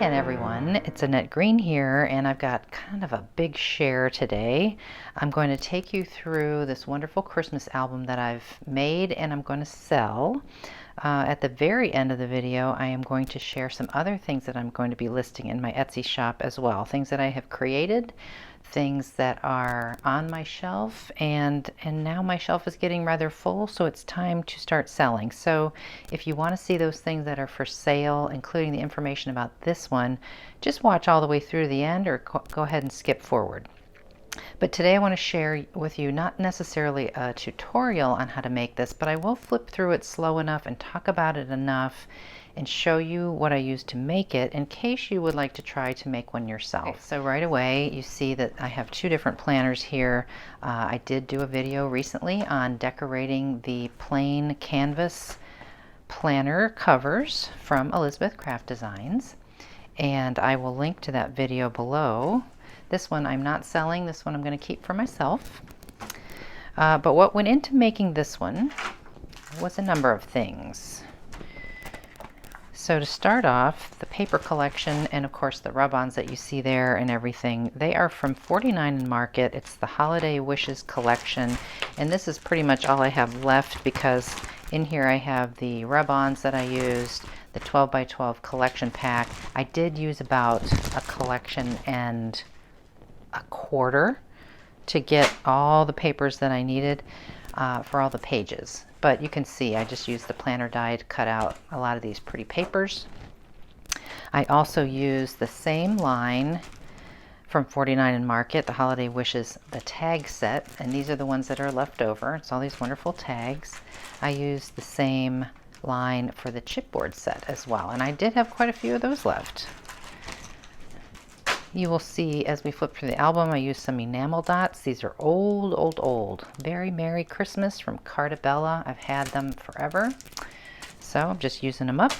again, everyone. It's Annette Green here, and I've got kind of a big share today. I'm going to take you through this wonderful Christmas album that I've made and I'm going to sell. At the very end of the video, I am going to share some other things that I'm going to be listing in my Etsy shop as well. Things that I have created, things that are on my shelf, and now my shelf is getting rather full, so it's time to start selling. So if you want to see those things that are for sale, including the information about this one, just watch all the way through the end or go ahead and skip forward. But today I want to share with you not necessarily a tutorial on how to make this, but I will flip through it slow enough and talk about it enough and show you what I used to make it in case you would like to try to make one yourself. Okay, so right away you see that I have two different planners here. I did do a video recently on decorating the plain canvas planner covers from Elizabeth Craft Designs, and I will link to that video below. This one I'm not selling. This one I'm going to keep for myself. But what went into making this one was a number of things. So to start off, the paper collection and of course the rub-ons that you see there and everything, they are from 49 Market. It's the Holiday Wishes collection, and this is pretty much all I have left because in here I have the rub-ons that I used, the 12 by 12 collection pack. I did use about a collection and a quarter to get all the papers that I needed for all the pages. But you can see I just used the planner die to cut out a lot of these pretty papers. I also used the same line from 49 Market, the Holiday Wishes, the tag set, and these are the ones that are left over. It's all these wonderful tags. I used the same line for the chipboard set as well, and I did have quite a few of those left. You will see as we flip through the album, I used some enamel dots. These are old. Very Merry Christmas from Cartabella. I've had them forever, so I'm just using them up.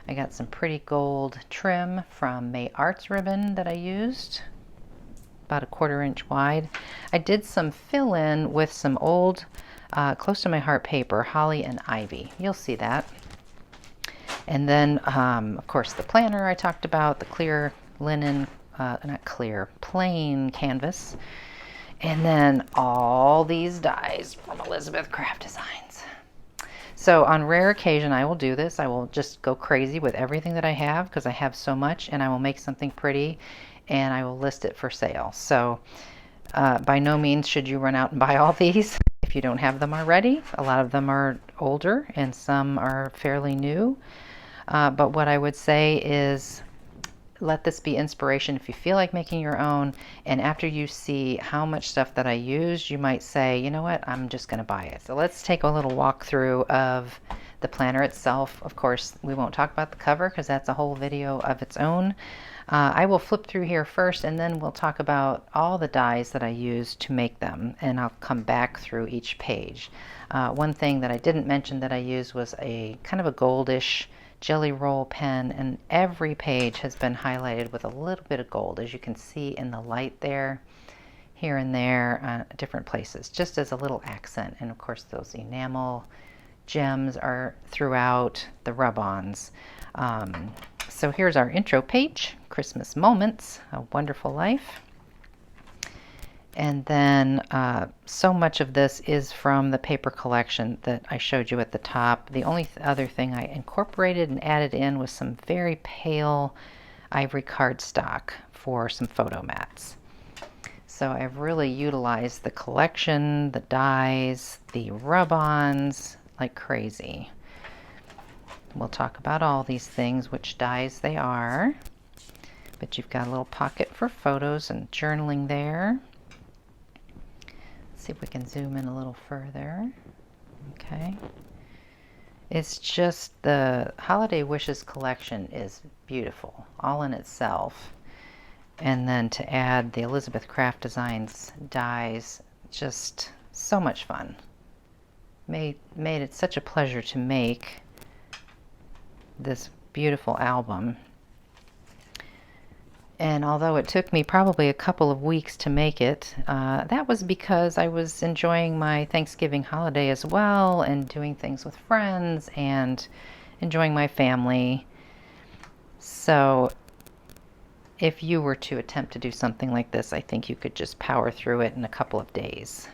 I got some pretty gold trim from May Arts ribbon that I used, about a 1/4 inch wide. I did some fill-in with some old, close to my heart paper, Holly and Ivy. You'll see that. And then, of course, the planner I talked about, the clear linen, not clear, plain canvas, and then all these dies from Elizabeth Craft Designs. So on rare occasion I will do this. I will just go crazy with everything that I have because I have so much, and I will make something pretty and I will list it for sale. So by no means should you run out and buy all these if you don't have them already. A lot of them are older and some are fairly new. But what I would say is let this be inspiration if you feel like making your own, and after you see how much stuff that I used, you might say, you know what, I'm just going to buy it. So let's take a little walkthrough of the planner itself. Of course, we won't talk about the cover because that's a whole video of its own. I will flip through here first, and then we'll talk about all the dies that I used to make them, and I'll come back through each page. One thing that I didn't mention that I used was a kind of a goldish jelly roll pen, and every page has been highlighted with a little bit of gold, as you can see in the light there, here and there, different places, just as a little accent. And of course those enamel gems are throughout the rub-ons. So here's our intro page, Christmas Moments, A Wonderful Life. And then so much of this is from the paper collection that I showed you at the top. The only other thing I incorporated and added in was some very pale ivory cardstock for some photo mats. So I've really utilized the collection, the dies, the rub-ons like crazy. We'll talk about all these things, which dies they are. But you've got a little pocket for photos and journaling there. See if we can zoom in a little further. Okay. It's just the Holiday Wishes collection is beautiful all in itself. And then to add the Elizabeth Craft Designs dies, just so much fun. Made it such a pleasure to make this beautiful album. And although it took me probably a couple of weeks to make it, that was because I was enjoying my Thanksgiving holiday as well, and doing things with friends and enjoying my family. So if you were to attempt to do something like this, I think you could just power through it in a couple of days,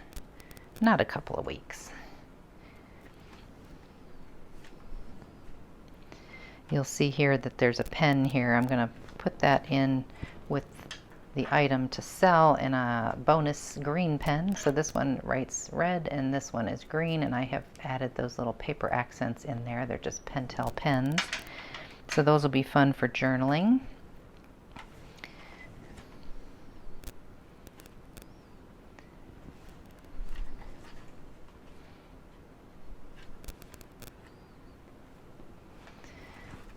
not a couple of weeks. You'll see here that there's a pen here. I'm going to put that in with the item to sell in a bonus green pen. So this one writes red and this one is green, and I have added those little paper accents in there. They're just Pentel pens. So those will be fun for journaling.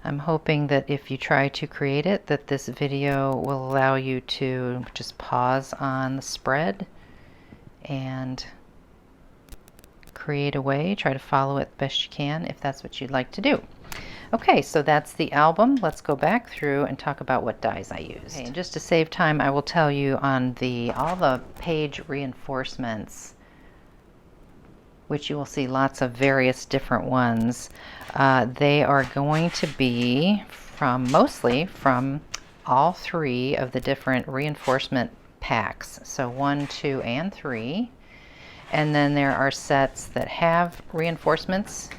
I'm hoping that if you try to create it, that this video will allow you to just pause on the spread and create away. Try to follow it the best you can if that's what you'd like to do. Okay, so that's the album. Let's go back through and talk about what dies I used. Okay, and just to save time, I will tell you on all the page reinforcements, which you will see lots of various different ones. They are going to be mostly from all three of the different reinforcement packs. So 1, 2, and 3. And then there are sets that have reinforcements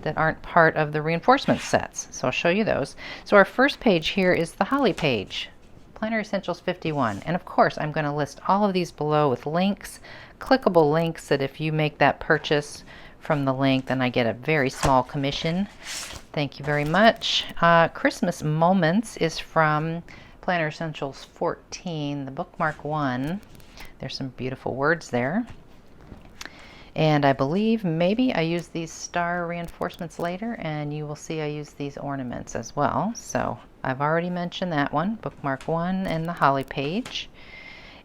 that aren't part of the reinforcement sets. So I'll show you those. So our first page here is the Holly page, Planner Essentials 51. And of course, I'm going to list all of these below with links, clickable links, that if you make that purchase from the link, then I get a very small commission. Thank you very much. Christmas Moments is from Planner Essentials 14, the Bookmark 1. There's some beautiful words there. And I believe maybe I use these star reinforcements later, and you will see I use these ornaments as well. So I've already mentioned that one, Bookmark 1 and the Holly page.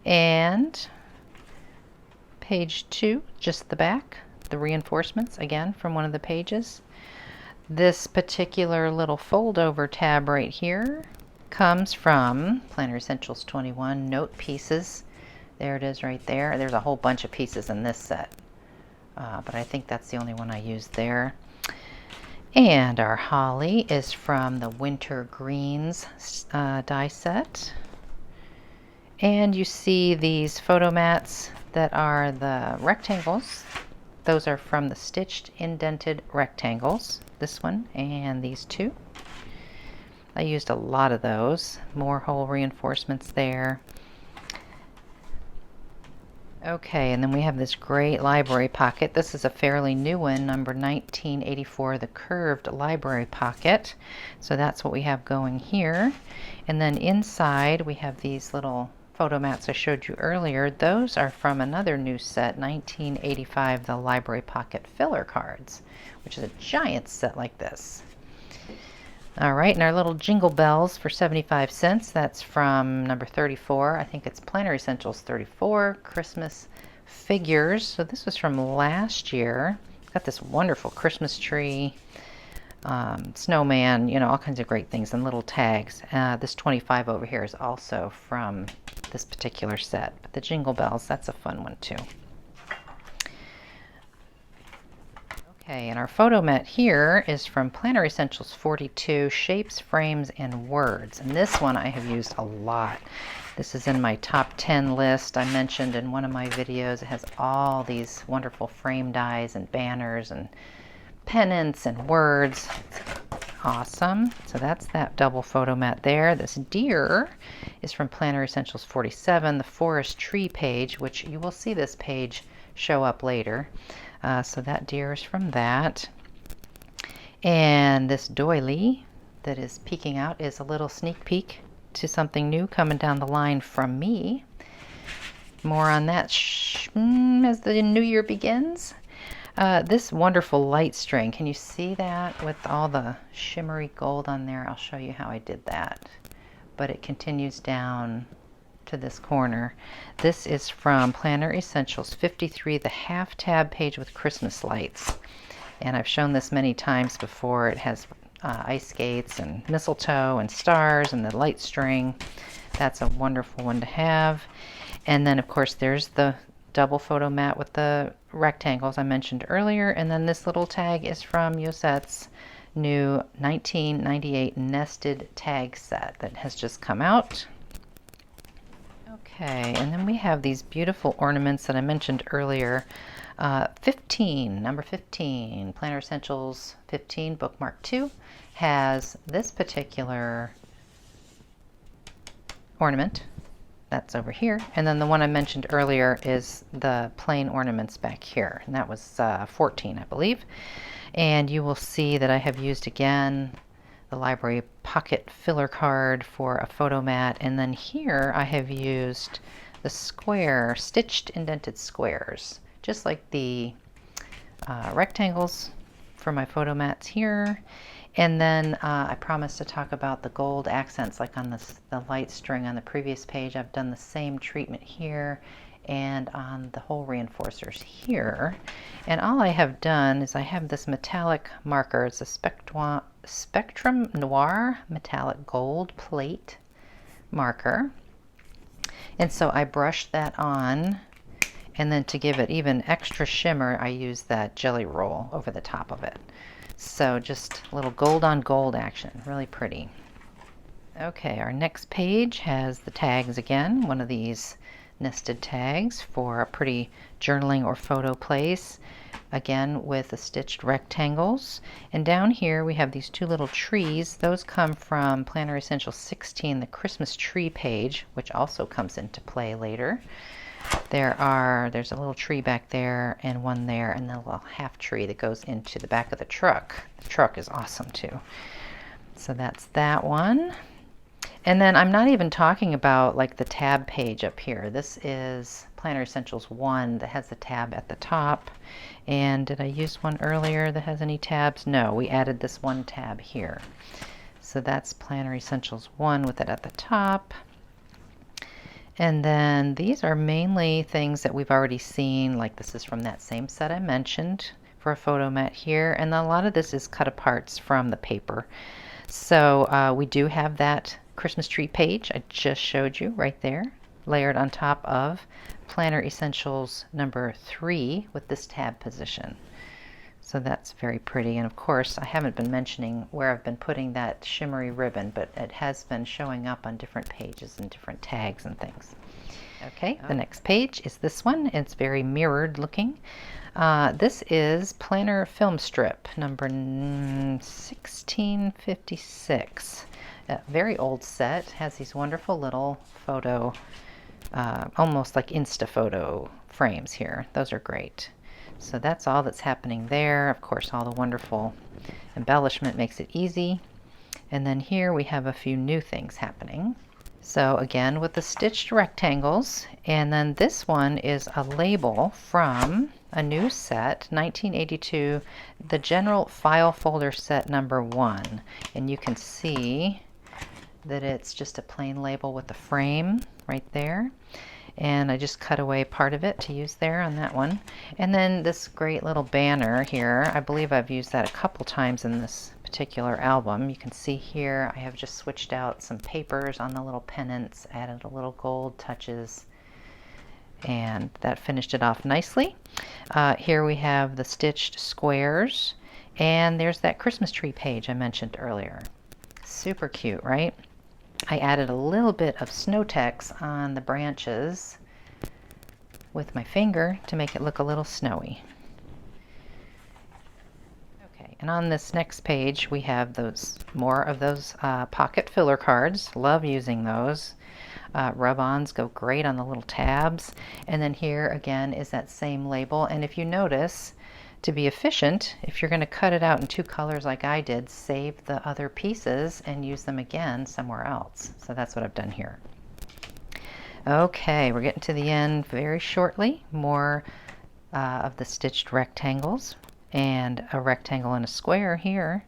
And page 2, just the back, the reinforcements, again, from one of the pages. This particular little fold over tab right here comes from Planner Essentials 21, Note Pieces. There it is right there. There's a whole bunch of pieces in this set, but I think that's the only one I used there. And our Holly is from the Winter Greens die set. And you see these photo mats that are the rectangles. Those are from the Stitched Indented Rectangles, this one and these two. I used a lot of those. More hole reinforcements there. Okay, and then we have this great library pocket. This is a fairly new one, number 1984, the curved library pocket. So that's what we have going here. And then inside we have these little photo mats I showed you earlier. Those are from another new set, 1985, the library pocket filler cards, which is a giant set like this. All right, and our little jingle bells for 75 cents. That's from number 34. I think it's Planner Essentials 34, Christmas Figures. So this was from last year. Got this wonderful Christmas tree, snowman, you know, all kinds of great things, and little tags. This 25 over here is also from this particular set. But the jingle bells, that's a fun one too. Okay, and our photo mat here is from Planner Essentials 42, Shapes, Frames, and Words. And this one I have used a lot. This is in my top 10 list. I mentioned in one of my videos, it has all these wonderful frame dies and banners and pennants and words. It's awesome. So that's that double photo mat there. This deer is from Planner Essentials 47, the Forest Tree page, which you will see this page show up later. So that deer is from that. And this doily that is peeking out is a little sneak peek to something new coming down the line from me. More on that as the new year begins. This wonderful light string, can you see that with all the shimmery gold on there? I'll show you how I did that. But it continues down to this corner. This is from Planner Essentials 53, the half tab page with Christmas lights. And I've shown this many times before. It has ice skates and mistletoe and stars and the light string. That's a wonderful one to have. And then of course there's the double photo mat with the rectangles I mentioned earlier. And then this little tag is from Yosette's new 1998 nested tag set that has just come out. Okay, and then we have these beautiful ornaments that I mentioned earlier. 15, number 15, Planner Essentials 15, Bookmark 2, has this particular ornament. That's over here. And then the one I mentioned earlier is the plain ornaments back here. And that was 14, I believe. And you will see that I have used again the library pocket filler card for a photo mat. And then here I have used the square, stitched indented squares, just like the rectangles for my photo mats here. And then I promised to talk about the gold accents, like on the light string on the previous page. I've done the same treatment here and on the hole reinforcers here. And all I have done is I have this metallic marker. It's a Spectrum Noir metallic gold plate marker. And so I brushed that on, and then to give it even extra shimmer, I use that jelly roll over the top of it. So just a little gold on gold action, really pretty. Okay, our next page has the tags again, one of these nested tags for a pretty journaling or photo place, again with the stitched rectangles. And down here we have these two little trees. Those come from Planner Essentials 16, the Christmas tree page, which also comes into play later. There's a little tree back there and one there, and then a little half tree that goes into the back of the truck. The truck is awesome too. So that's that one. And then I'm not even talking about like the tab page up here. This is Planner Essentials 1 that has the tab at the top. And did I use one earlier that has any tabs? No, we added this one tab here. So that's Planner Essentials 1 with it at the top. And then these are mainly things that we've already seen, like this is from that same set I mentioned for a photo mat here. And a lot of this is cut aparts from the paper. So we do have that Christmas tree page I just showed you right there, layered on top of Planner Essentials number 3 with this tab position. So that's very pretty. And of course, I haven't been mentioning where I've been putting that shimmery ribbon, but it has been showing up on different pages and different tags and things. Okay, the next page is this one. It's very mirrored looking. This is Planner Filmstrip number 1656. A very old set. Has these wonderful little photo, almost like Insta photo frames here. Those are great. So that's all that's happening there. Of course, all the wonderful embellishment makes it easy. And then here we have a few new things happening. So again, with the stitched rectangles, and then this one is a label from a new set, 1982, the General File Folder Set number 1. And you can see that it's just a plain label with the frame right there. And I just cut away part of it to use there on that one. And then this great little banner here, I believe I've used that a couple times in this particular album. You can see here I have just switched out some papers on the little pennants, added a little gold touches, and that finished it off nicely. Here we have the stitched squares, and there's that Christmas tree page I mentioned earlier. Super cute, right? I added a little bit of snow text on the branches with my finger to make it look a little snowy. Okay, and on this next page we have more of those pocket filler cards. Love using those. Rub-ons go great on the little tabs. And then here again is that same label. And if you notice, to be efficient, if you're going to cut it out in 2 colors like I did, save the other pieces and use them again somewhere else. So that's what I've done here. Okay, we're getting to the end very shortly. More of the stitched rectangles and a rectangle and a square here.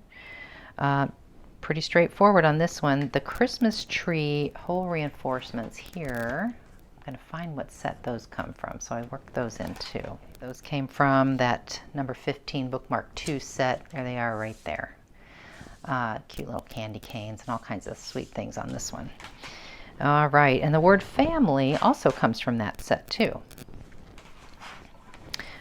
Pretty straightforward on this one. The Christmas tree hole reinforcements here, I'm going to find what set those come from, so I worked those in too. Those came from that number 15 Bookmark 2 set. There they are right there. Cute little candy canes and all kinds of sweet things on this one. All right, and the word family also comes from that set too.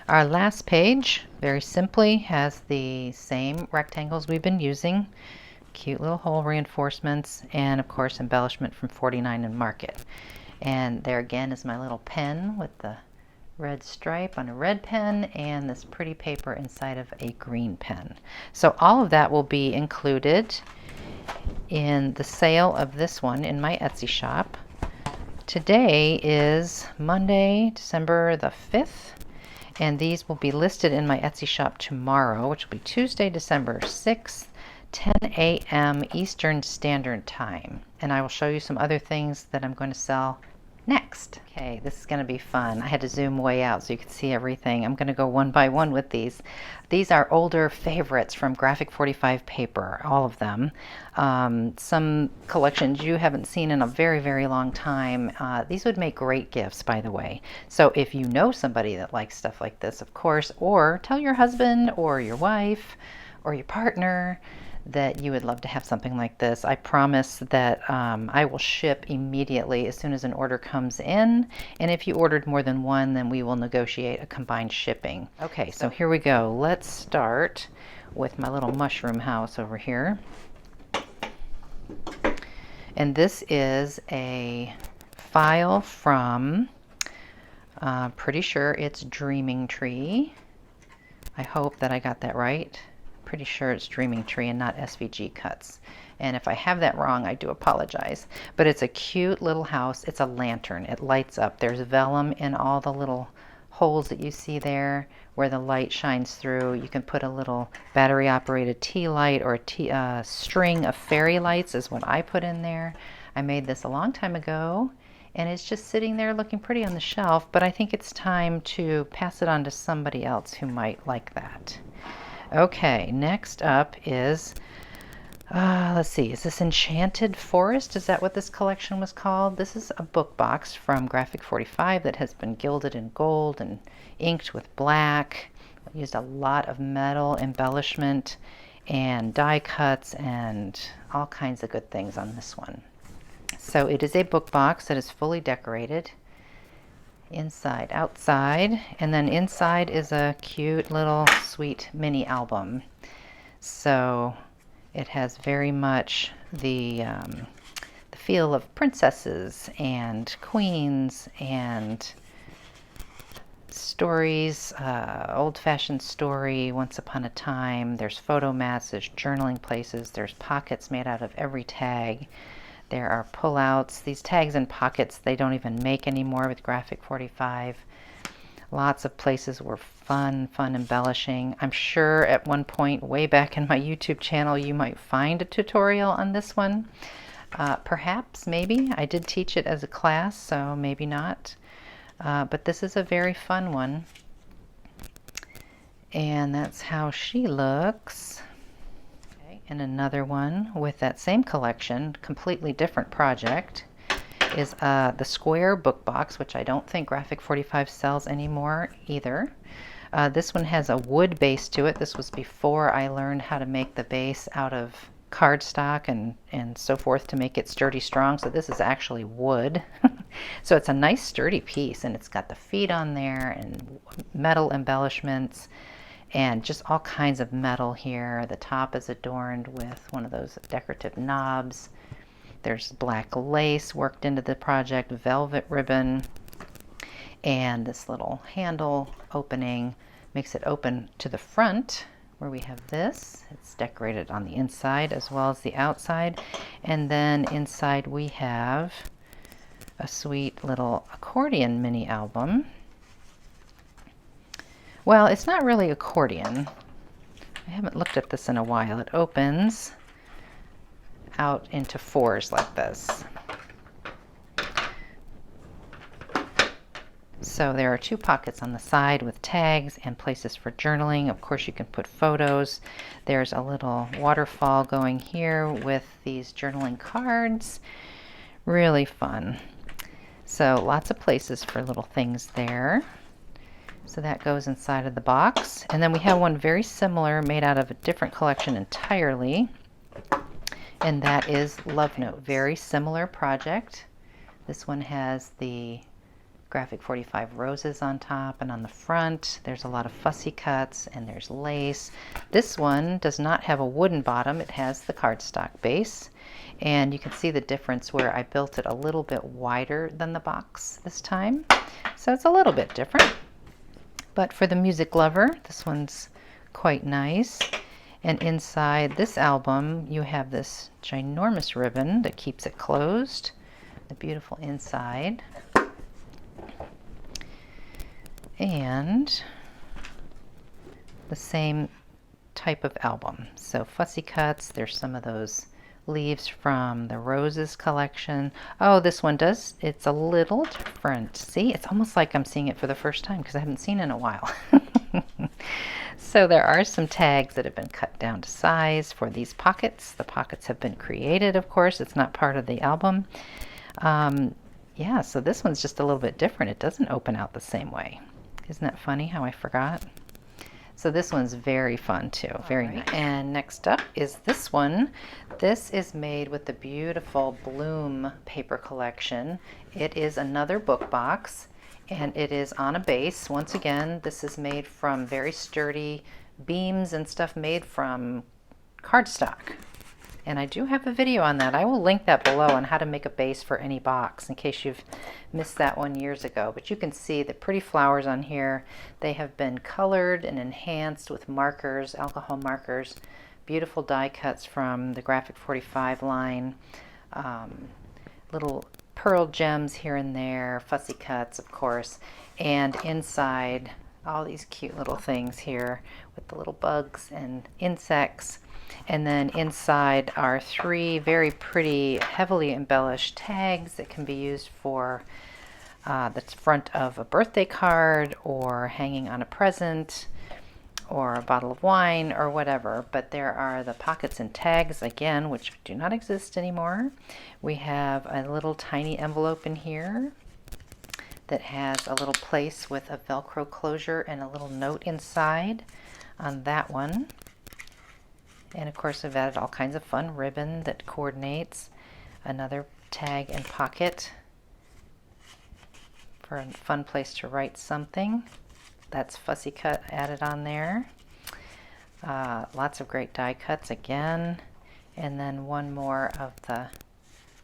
Our last page, very simply, has the same rectangles we've been using. Cute little hole reinforcements and of course embellishment from 49 and Market. And there again is my little pen with the red stripe on a red pen and this pretty paper inside of a green pen. So all of that will be included in the sale of this one in my Etsy shop. Today is Monday, December the 5th, and these will be listed in my Etsy shop tomorrow, which will be Tuesday, December 6th, 10 a.m. Eastern Standard Time. And I will show you some other things that I'm going to sell next. Okay, this is going to be fun. I had to zoom way out so you could see everything. I'm going to go one by one with these. These are older favorites from Graphic 45 paper, all of them. Some collections you haven't seen in a very, very long time. These would make great gifts, by the way. So if you know somebody that likes stuff like this, of course, or tell your husband or your wife or your partner that you would love to have something like this. I promise that I will ship immediately as soon as an order comes in, and if you ordered more than one, then we will negotiate a combined shipping. Okay, so here we go. Let's start with my little mushroom house over here. And this is a file from, pretty sure it's Dreaming Tree. I hope that I got that right. Pretty sure it's Dreaming Tree and not SVG Cuts. And if I have that wrong, I do apologize. But it's a cute little house. It's a lantern. It lights up. There's vellum in all the little holes that you see there where the light shines through. You can put a little battery operated tea light or a string of fairy lights is what I put in there. I made this a long time ago and it's just sitting there looking pretty on the shelf, but I think it's time to pass it on to somebody else who might like that. Okay, next up is, let's see, is this Enchanted Forest? Is that what this collection was called? This is a book box from Graphic 45 that has been gilded in gold and inked with black. I used a lot of metal embellishment and die cuts and all kinds of good things on this one. So it is a book box that is fully decorated. Inside, outside, and then inside is a cute little sweet mini album. So it has very much the feel of princesses and queens and stories, old-fashioned story, once upon a time. There's photo mats, there's journaling places, there's pockets made out of every tag. There are pullouts. These tags and pockets they don't even make anymore with Graphic 45. Lots of places were fun embellishing. I'm sure at one point way back in my YouTube channel you might find a tutorial on this one. Perhaps, maybe. I did teach it as a class, so maybe not. But this is a very fun one. And that's how she looks. And another one with that same collection, completely different project, is the square book box, which I don't think Graphic 45 sells anymore either. This one has a wood base to it. This was before I learned how to make the base out of cardstock and so forth to make it sturdy strong. So this is actually wood. So it's a nice sturdy piece, and it's got the feet on there and metal embellishments. And just all kinds of metal here. The top is adorned with one of those decorative knobs. There's black lace worked into the project, velvet ribbon, and this little handle opening makes it open to the front where we have this. It's decorated on the inside as well as the outside. And then inside we have a sweet little accordion mini album. Well, it's not really accordion. I haven't looked at this in a while. It opens out into fours like this. So there are two pockets on the side with tags and places for journaling. Of course, you can put photos. There's a little waterfall going here with these journaling cards. Really fun. So lots of places for little things there. So that goes inside of the box. And then we have one very similar made out of a different collection entirely. And that is Love Note. Very similar project. This one has the Graphic 45 roses on top, and on the front there's a lot of fussy cuts and there's lace. This one does not have a wooden bottom, it has the cardstock base, and you can see the difference where I built it a little bit wider than the box this time, so it's a little bit different. But for the music lover, this one's quite nice. And inside this album you have this ginormous ribbon that keeps it closed, the beautiful inside, and the same type of album. So fussy cuts, there's some of those leaves from the Roses collection. Oh, this one does, it's a little different. See, it's almost like I'm seeing it for the first time because I haven't seen it in a while. So there are some tags that have been cut down to size for these pockets. The pockets have been created, of course. It's not part of the album. Yeah, so this one's just a little bit different. It doesn't open out the same way. Isn't that funny how I forgot? So this one's very fun too, very nice. And next up is this one. This is made with the beautiful Bloom paper collection. It is another book box, and it is on a base. Once again, this is made from very sturdy beams and stuff made from cardstock. And I do have a video on that. I will link that below on how to make a base for any box in case you've missed that one years ago. But you can see the pretty flowers on here. They have been colored and enhanced with markers, alcohol markers, beautiful die cuts from the Graphic 45 line, little pearl gems here and there, fussy cuts, of course, and inside all these cute little things here with the little bugs and insects. And then inside are 3 very pretty, heavily embellished tags that can be used for the front of a birthday card or hanging on a present or a bottle of wine or whatever. But there are the pockets and tags again, which do not exist anymore. We have a little tiny envelope in here that has a little place with a Velcro closure and a little note inside on that one. And of course I've added all kinds of fun ribbon that coordinates. Another tag and pocket for a fun place to write something. That's fussy cut added on there. Lots of great die cuts again. And then one more of the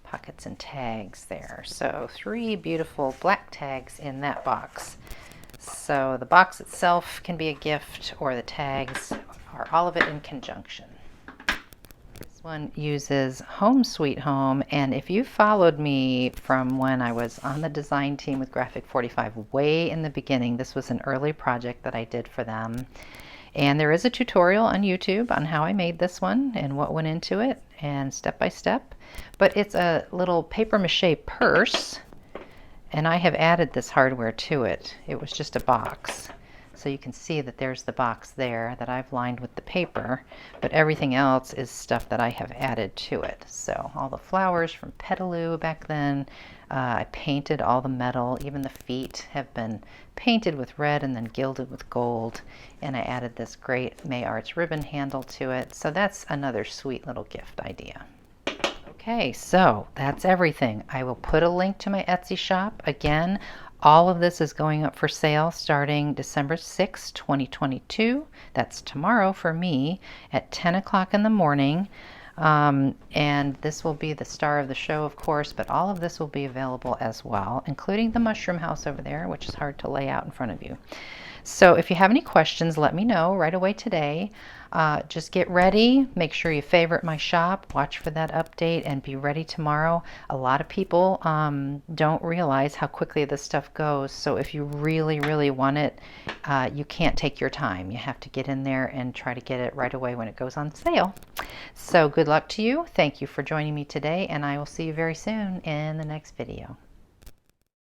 pockets and tags there. So 3 beautiful black tags in that box. So the box itself can be a gift, or the tags, or all of it in conjunction. This one uses Home Sweet Home, and if you followed me from when I was on the design team with Graphic 45 way in the beginning, this was an early project that I did for them. And there is a tutorial on YouTube on how I made this one and what went into it, and step by step. But it's a little paper mache purse, and I have added this hardware to it. It was just a box. So you can see that there's the box there that I've lined with the paper, but everything else is stuff that I have added to it. So all the flowers from Petaloo back then, I painted all the metal, even the feet have been painted with red and then gilded with gold, and I added this great May Arts ribbon handle to it. So that's another sweet little gift idea. Okay, so that's everything. I will put a link to my Etsy shop. Again, all of this is going up for sale starting December 6, 2022. That's tomorrow for me at 10 o'clock in the morning. And this will be the star of the show, of course, but all of this will be available as well, including the mushroom house over there, which is hard to lay out in front of you. So if you have any questions, let me know right away today. Just get ready. Make sure you favorite my shop. Watch for that update and be ready tomorrow. A lot of people don't realize how quickly this stuff goes. So if you really, really want it, you can't take your time. You have to get in there and try to get it right away when it goes on sale. So good luck to you. Thank you for joining me today, and I will see you very soon in the next video.